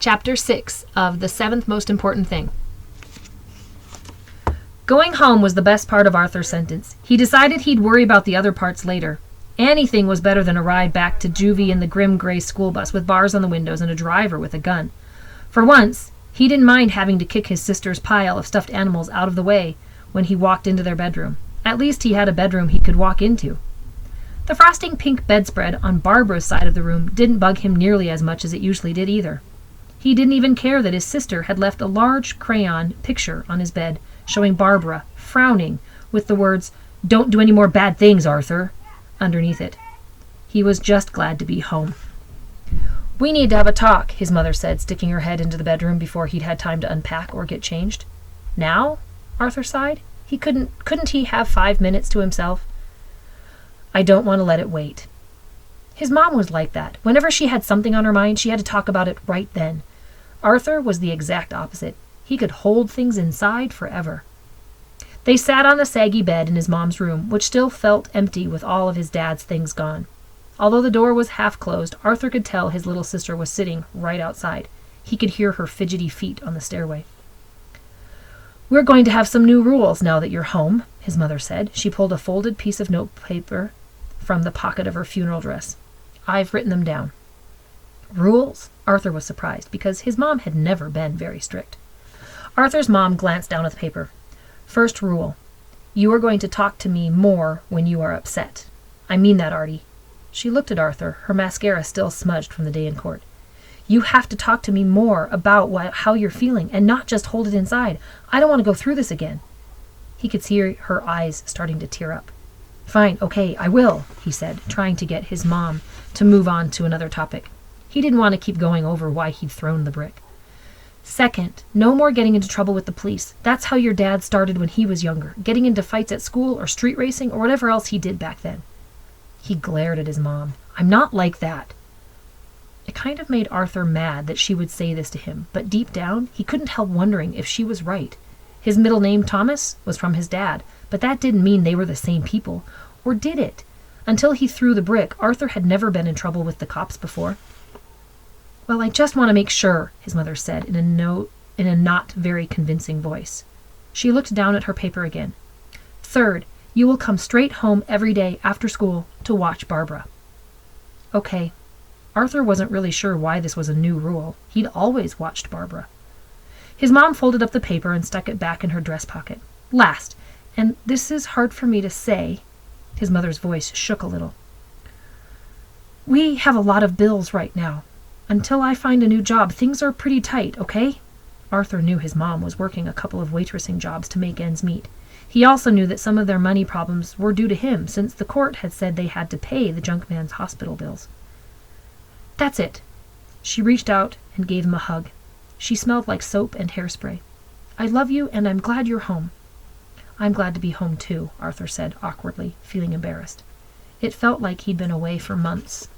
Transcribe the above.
Chapter 6 of The Seventh Most Important Thing. Going home was the best part of Arthur's sentence. He decided he'd worry about the other parts later. Anything was better than a ride back to juvie in the grim gray school bus with bars on the windows and a driver with a gun. For once, he didn't mind having to kick his sister's pile of stuffed animals out of the way when he walked into their bedroom. At least he had a bedroom he could walk into. The frosting pink bedspread on Barbara's side of the room didn't bug him nearly as much as it usually did either. He didn't even care that his sister had left a large crayon picture on his bed showing Barbara, frowning, with the words, "Don't do any more bad things, Arthur," underneath it. He was just glad to be home. "We need to have a talk," his mother said, sticking her head into the bedroom before he'd had time to unpack or get changed. "Now?" Arthur sighed. Couldn't he have 5 minutes to himself? "I don't want to let it wait." His mom was like that. Whenever she had something on her mind, she had to talk about it right then. Arthur was the exact opposite. He could hold things inside forever. They sat on the saggy bed in his mom's room, which still felt empty with all of his dad's things gone. Although the door was half closed, Arthur could tell his little sister was sitting right outside. He could hear her fidgety feet on the stairway. "We're going to have some new rules now that you're home," his mother said. She pulled a folded piece of notepaper from the pocket of her funeral dress. "I've written them down." Rules? Arthur was surprised, because his mom had never been very strict. Arthur's mom glanced down at the paper. "First rule. You are going to talk to me more when you are upset. I mean that, Artie." She looked at Arthur, her mascara still smudged from the day in court. "You have to talk to me more about how you're feeling, and not just hold it inside. I don't want to go through this again." He could see her eyes starting to tear up. "Fine, okay, I will," he said, trying to get his mom to move on to another topic. He didn't want to keep going over why he'd thrown the brick. "Second, no more getting into trouble with the police. That's how your dad started when he was younger, getting into fights at school or street racing or whatever else he did back then." He glared at his mom. "I'm not like that." It kind of made Arthur mad that she would say this to him, but deep down, he couldn't help wondering if she was right. His middle name, Thomas, was from his dad, but that didn't mean they were the same people. Or did it? Until he threw the brick, Arthur had never been in trouble with the cops before. "Well, I just want to make sure," his mother said in a not very convincing voice. She looked down at her paper again. "Third, you will come straight home every day after school to watch Barbara." Okay. Arthur wasn't really sure why this was a new rule. He'd always watched Barbara. His mom folded up the paper and stuck it back in her dress pocket. "Last, and this is hard for me to say," his mother's voice shook a little. "We have a lot of bills right now. Until I find a new job, things are pretty tight, okay?" Arthur knew his mom was working a couple of waitressing jobs to make ends meet. He also knew that some of their money problems were due to him, since the court had said they had to pay the junk man's hospital bills. "That's it." She reached out and gave him a hug. She smelled like soap and hairspray. "I love you, and I'm glad you're home." "I'm glad to be home, too," Arthur said awkwardly, feeling embarrassed. It felt like he'd been away for months.